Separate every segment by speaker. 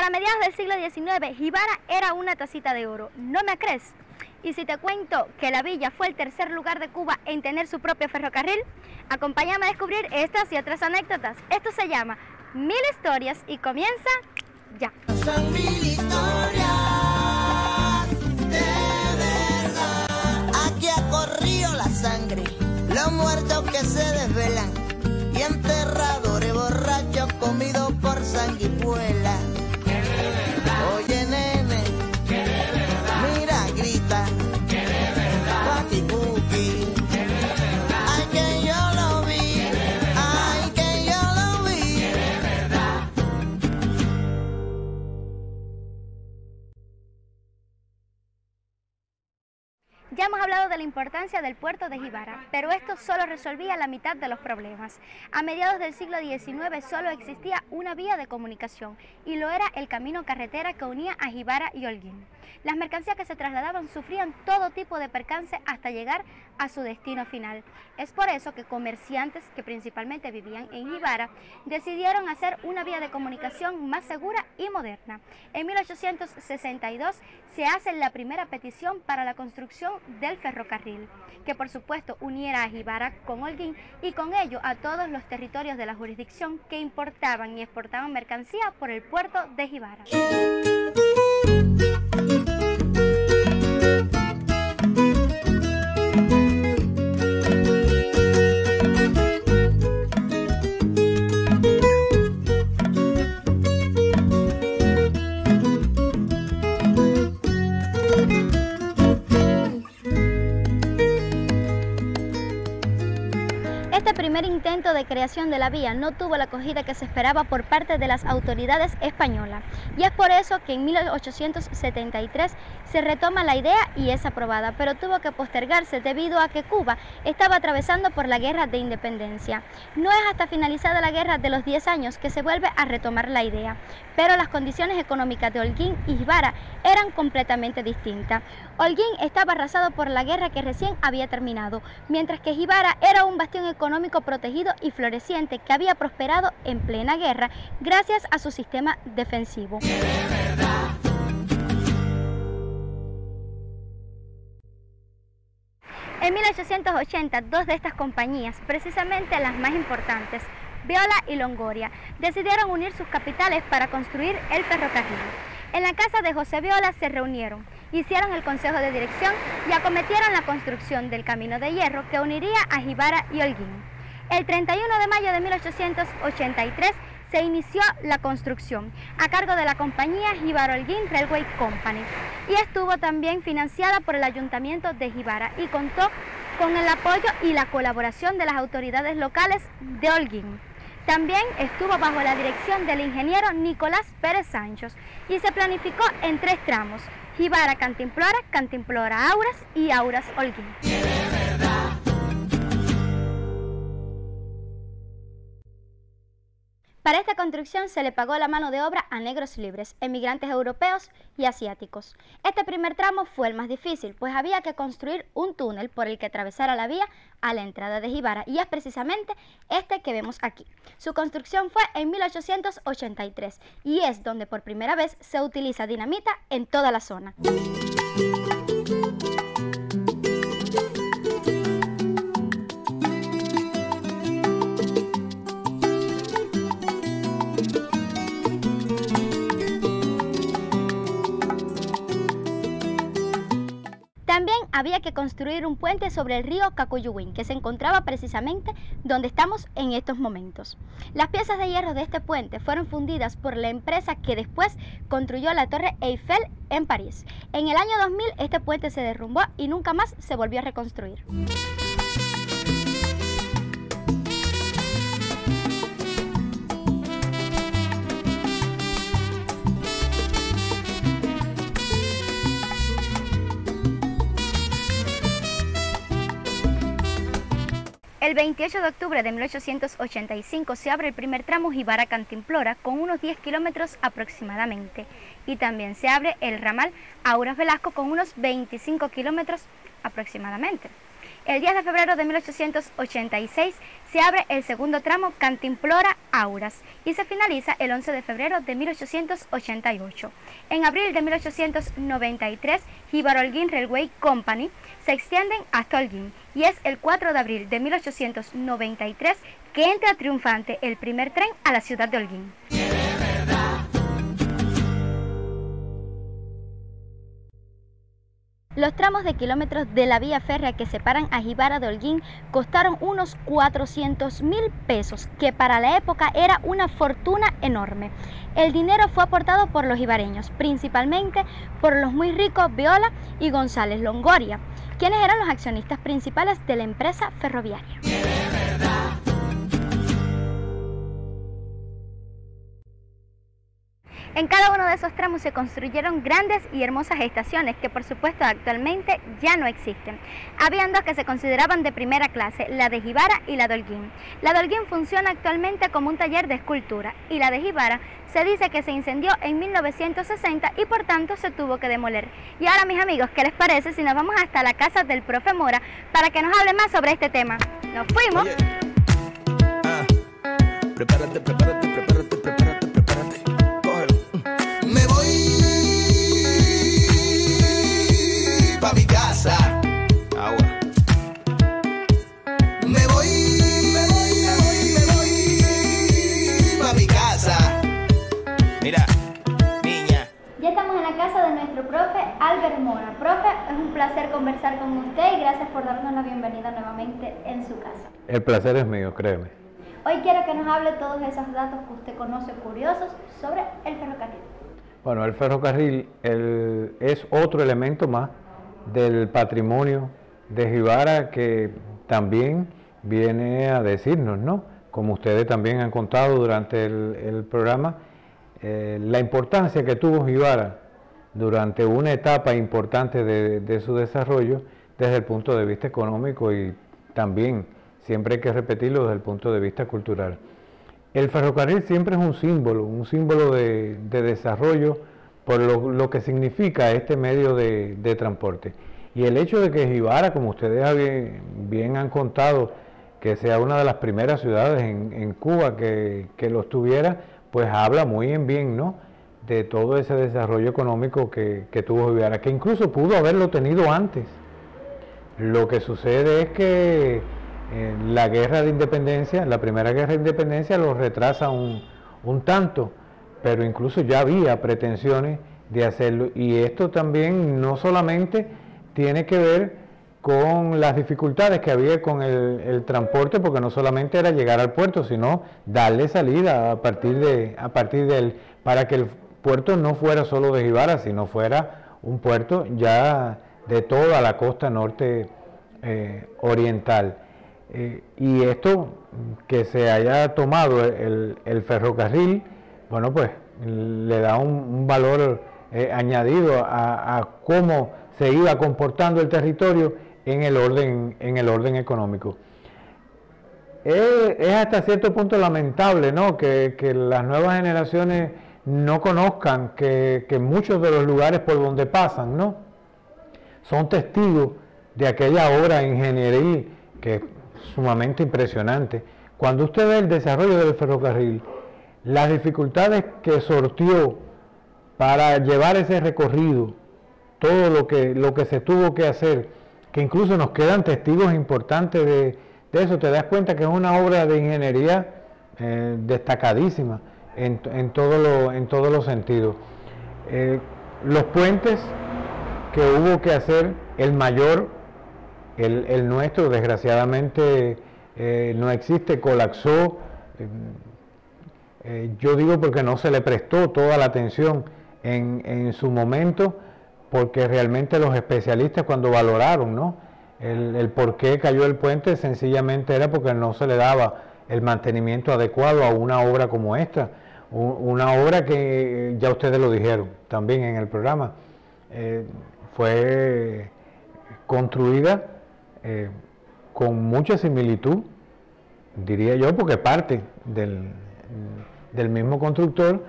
Speaker 1: Para mediados del siglo XIX, Jíbara era una tacita de oro. ¿No me crees? Y si te cuento que la villa fue el tercer lugar de Cuba en tener su propio ferrocarril, acompáñame a descubrir estas y otras anécdotas. Esto se llama Mil Historias y comienza ya.
Speaker 2: Son mil historias de verdad. Aquí ha corrido la sangre, los muertos que se desvelan y enterradores borrachos comidos por sanguijuela. Oye, nene, mira, grita, Paqui Puqui. Ay, que yo lo vi, ay, que yo lo vi.
Speaker 1: Ya hemos hablado de la importancia del puerto de Jíbara, pero esto solo resolvía la mitad de los problemas. A mediados del siglo XIX solo existía una vía de comunicación y lo era el camino carretera que unía a Jíbara y Holguín. Las mercancías que se trasladaban sufrían todo tipo de percance hasta llegar a su destino final. Es por eso que comerciantes que principalmente vivían en Jíbara decidieron hacer una vía de comunicación más segura y moderna. En 1862 se hace la primera petición para la construcción del ferrocarril, que por supuesto uniera a Jíbara con Holguín y con ello a todos los territorios de la jurisdicción que importaban y exportaban mercancía por el puerto de Jíbara. Este primer intento de creación de la vía no tuvo la acogida que se esperaba por parte de las autoridades españolas, y es por eso que en 1873 se retoma la idea y es aprobada, pero tuvo que postergarse debido a que Cuba estaba atravesando por la guerra de independencia. No es hasta finalizada la guerra de los 10 años que se vuelve a retomar la idea, pero las condiciones económicas de Holguín y Jíbara eran completamente distintas. Holguín estaba arrasado por la guerra que recién había terminado, mientras que Jíbara era un bastión económico protegido y floreciente que había prosperado en plena guerra gracias a su sistema defensivo. En 1880, dos de estas compañías, precisamente las más importantes, Viola y Longoria, decidieron unir sus capitales para construir el ferrocarril. En la casa de José Viola se reunieron, hicieron el consejo de dirección y acometieron la construcción del camino de hierro que uniría a Jíbara y Holguín. El 31 de mayo de 1883 se inició la construcción a cargo de la compañía Jíbaro-Holguín Railway Company y estuvo también financiada por el Ayuntamiento de Jíbara y contó con el apoyo y la colaboración de las autoridades locales de Holguín. También estuvo bajo la dirección del ingeniero Nicolás Pérez Sanchos y se planificó en 3 tramos: Jíbara-Cantimplora, Cantimplora-Auras y Auras-Holguín. Para esta construcción se le pagó la mano de obra a negros libres, emigrantes europeos y asiáticos. Este primer tramo fue el más difícil, pues había que construir un túnel por el que atravesara la vía a la entrada de Jíbara, y es precisamente este que vemos aquí. Su construcción fue en 1883 y es donde por primera vez se utiliza dinamita en toda la zona. También había que construir un puente sobre el río Cacuyuín, que se encontraba precisamente donde estamos en estos momentos. Las piezas de hierro de este puente fueron fundidas por la empresa que después construyó la Torre Eiffel en París. En el año 2000 este puente se derrumbó y nunca más se volvió a reconstruir. El 28 de octubre de 1885 se abre el primer tramo Jíbara-Cantimplora con unos 10 kilómetros aproximadamente, y también se abre el ramal Auras Velasco con unos 25 kilómetros aproximadamente. El 10 de febrero de 1886 se abre el segundo tramo Cantimplora-Auras y se finaliza el 11 de febrero de 1888. En abril de 1893, Jíbaro-Holguín Railway Company se extienden hasta Holguín y es el 4 de abril de 1893 que entra triunfante el primer tren a la ciudad de Holguín. Los tramos de kilómetros de la vía férrea que separan a Jíbara de Holguín costaron unos 400.000 pesos, que para la época era una fortuna enorme. El dinero fue aportado por los jibareños, principalmente por los muy ricos Viola y González Longoria, quienes eran los accionistas principales de la empresa ferroviaria. En cada uno de esos tramos se construyeron grandes y hermosas estaciones que por supuesto actualmente ya no existen. Habían dos que se consideraban de primera clase, la de Jíbara y la de Holguín. La de Holguín funciona actualmente como un taller de escultura y la de Jíbara se dice que se incendió en 1960 y por tanto se tuvo que demoler. Y ahora, mis amigos, ¿qué les parece si nos vamos hasta la casa del profe Mora para que nos hable más sobre este tema? ¡Nos fuimos!
Speaker 3: Oye. Prepárate, prepárate, prepárate, prepárate, prepárate. Cógelo. Me voy pa' mi casa. Agua. Me voy pa' mi casa. Mira, niña.
Speaker 1: Ya estamos en la casa de nuestro profe Albert Mora. Profe, es un placer conversar con usted y gracias por darnos la bienvenida nuevamente en su casa.
Speaker 4: El placer es mío, créeme.
Speaker 1: Hoy quiero que nos hable todos esos datos que usted conoce curiosos sobre el ferrocarril.
Speaker 4: Bueno, el ferrocarril es otro elemento más del patrimonio de Jíbara que también viene a decirnos, ¿no? Como ustedes también han contado durante el programa, la importancia que tuvo Jíbara durante una etapa importante de su desarrollo desde el punto de vista económico y también, siempre hay que repetirlo, desde el punto de vista cultural. El ferrocarril siempre es un símbolo de desarrollo por lo que significa este medio de transporte. Y el hecho de que Jíbara, como ustedes bien han contado, que sea una de las primeras ciudades en Cuba que los tuviera, pues habla muy en bien, ¿no?, de todo ese desarrollo económico que tuvo Jíbara, que incluso pudo haberlo tenido antes. Lo que sucede es que la guerra de independencia, la primera guerra de independencia lo retrasa un tanto, pero incluso ya había pretensiones de hacerlo, y esto también no solamente tiene que ver con las dificultades que había con el transporte, porque no solamente era llegar al puerto, sino darle salida a partir de él, para que el puerto no fuera solo de Jíbara, sino fuera un puerto ya de toda la costa norte oriental. Y esto, que se haya tomado el ferrocarril, bueno, pues le da un valor añadido a cómo se iba comportando el territorio en el orden económico. Es hasta cierto punto lamentable, ¿no?, que las nuevas generaciones no conozcan que muchos de los lugares por donde pasan, ¿no?, son testigos de aquella obra ingenieril que es sumamente impresionante. Cuando usted ve el desarrollo del ferrocarril, las dificultades que sortió para llevar ese recorrido, todo lo que se tuvo que hacer, que incluso nos quedan testigos importantes de eso, te das cuenta que es una obra de ingeniería destacadísima en todos los sentidos. Los puentes que hubo que hacer, el mayor, el nuestro, desgraciadamente no existe, colapsó. Yo digo porque no se le prestó toda la atención en su momento, porque realmente los especialistas, cuando valoraron, ¿no?, el por qué cayó el puente, sencillamente era porque no se le daba el mantenimiento adecuado a una obra como esta, una obra que ya ustedes lo dijeron también en el programa, fue construida con mucha similitud, diría yo, porque parte del mismo constructor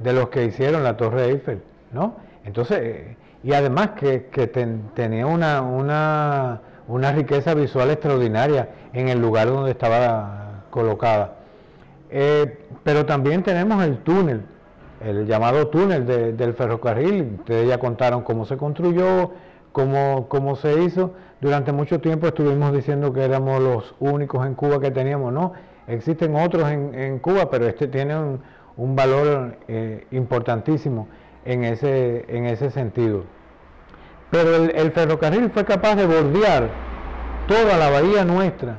Speaker 4: de los que hicieron la Torre Eiffel, ¿no? Entonces, y además que tenía una riqueza visual extraordinaria en el lugar donde estaba colocada. Pero también tenemos el túnel, el llamado túnel del ferrocarril. Ustedes ya contaron cómo se construyó, cómo se hizo. Durante mucho tiempo estuvimos diciendo que éramos los únicos en Cuba que teníamos. No, existen otros en Cuba, pero este tiene un valor importantísimo en ese sentido. Pero el ferrocarril fue capaz de bordear toda la bahía nuestra,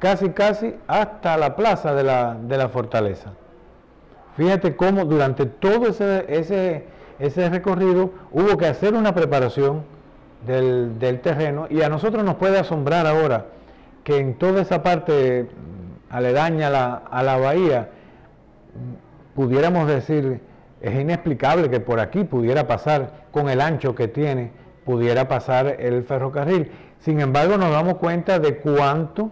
Speaker 4: casi hasta la plaza de la fortaleza. Fíjate cómo durante todo ese recorrido hubo que hacer una preparación del terreno, y a nosotros nos puede asombrar ahora que en toda esa parte aledaña a la bahía, pudiéramos decir, es inexplicable que por aquí pudiera pasar, con el ancho que tiene, pudiera pasar el ferrocarril. Sin embargo, nos damos cuenta de cuánto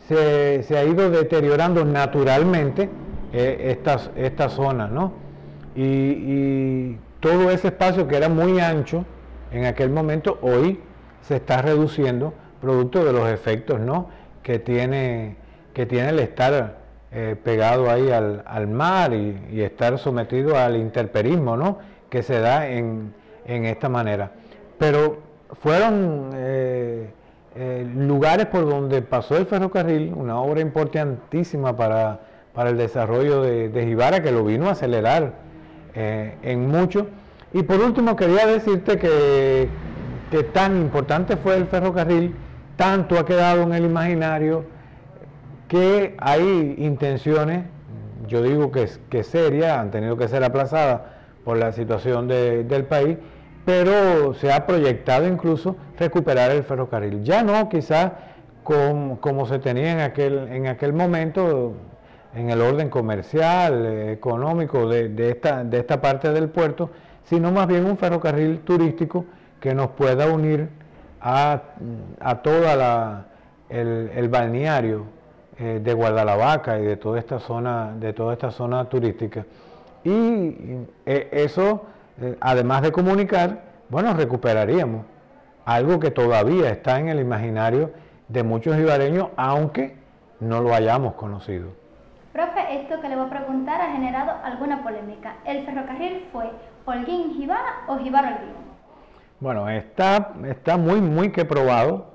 Speaker 4: se ha ido deteriorando naturalmente esta zona, ¿no? Y todo ese espacio que era muy ancho en aquel momento, hoy se está reduciendo producto de los efectos, ¿no?, que tiene el estar pegado ahí al mar y estar sometido al intemperismo, ¿no?, que se da en esta manera. Pero fueron lugares por donde pasó el ferrocarril, una obra importantísima para el desarrollo de Jibara, que lo vino a acelerar en mucho. Y por último quería decirte que tan importante fue el ferrocarril, tanto ha quedado en el imaginario, que hay intenciones, yo digo que serias, han tenido que ser aplazadas por la situación del país, pero se ha proyectado incluso recuperar el ferrocarril. Ya no quizás como se tenía en aquel momento, en el orden comercial, económico de esta parte del puerto, sino más bien un ferrocarril turístico que nos pueda unir a toda el balneario de Guardalavaca y de toda esta zona turística. Y eso, además de comunicar, bueno, recuperaríamos algo que todavía está en el imaginario de muchos jibareños, aunque no lo hayamos conocido.
Speaker 1: Profe, esto que le voy a preguntar ha generado alguna polémica. ¿El ferrocarril fue Holguín-Jibara o Jibara-Holguín?
Speaker 4: Bueno, está muy que probado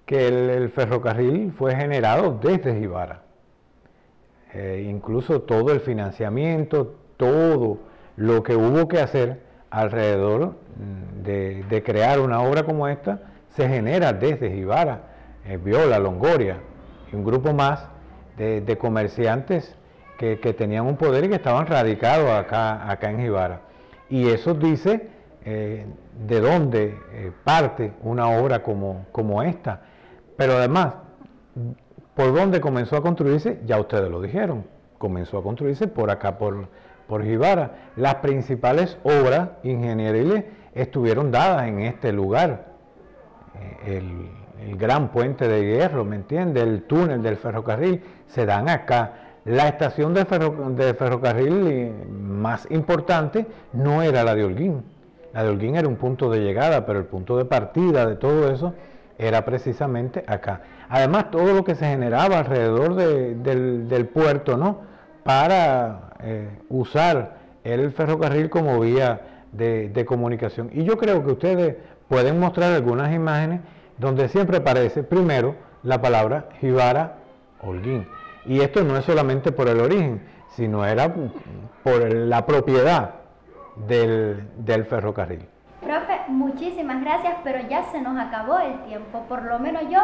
Speaker 4: que el ferrocarril fue generado desde Jibara. Incluso todo el financiamiento, todo lo que hubo que hacer alrededor de crear una obra como esta, se genera desde Jibara. Viola, Longoria y un grupo más de comerciantes que tenían un poder y que estaban radicados acá en Jibara. Y eso dice de dónde parte una obra como esta. Pero además, ¿por dónde comenzó a construirse? Ya ustedes lo dijeron, comenzó a construirse por acá, por Jibara. Las principales obras ingenieriles estuvieron dadas en este lugar. El gran puente de hierro, ¿me entiende? El túnel del ferrocarril se dan acá. La estación de ferrocarril más importante no era la de Holguín. La de Holguín era un punto de llegada, pero el punto de partida de todo eso era precisamente acá. Además, todo lo que se generaba alrededor del puerto, ¿no?, para usar el ferrocarril como vía de comunicación. Y yo creo que ustedes pueden mostrar algunas imágenes donde siempre aparece primero la palabra Jibara-Holguín. Y esto no es solamente por el origen, sino era por la propiedad del ferrocarril.
Speaker 1: Profe, muchísimas gracias, pero ya se nos acabó el tiempo. Por lo menos yo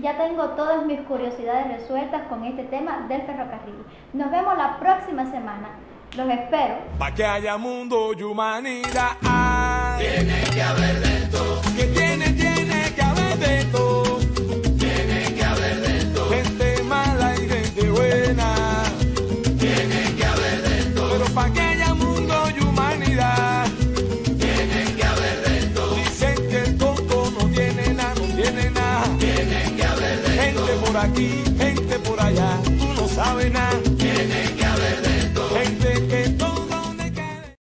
Speaker 1: ya tengo todas mis curiosidades resueltas con este tema del ferrocarril. Nos vemos la próxima semana. Los espero.
Speaker 3: Pa' que haya mundo y humanidad, tiene que haber de todo. Que tiene que haber de todo. Tiene que haber de todo. Gente mala y gente buena. Tiene que haber de todo. Pero pa' que haya mundo y humanidad, tiene que haber de todo. Dicen que el tonto no tiene nada, no tiene nada. Tiene que haber de todo. Gente por aquí, gente por allá, tú no sabes nada.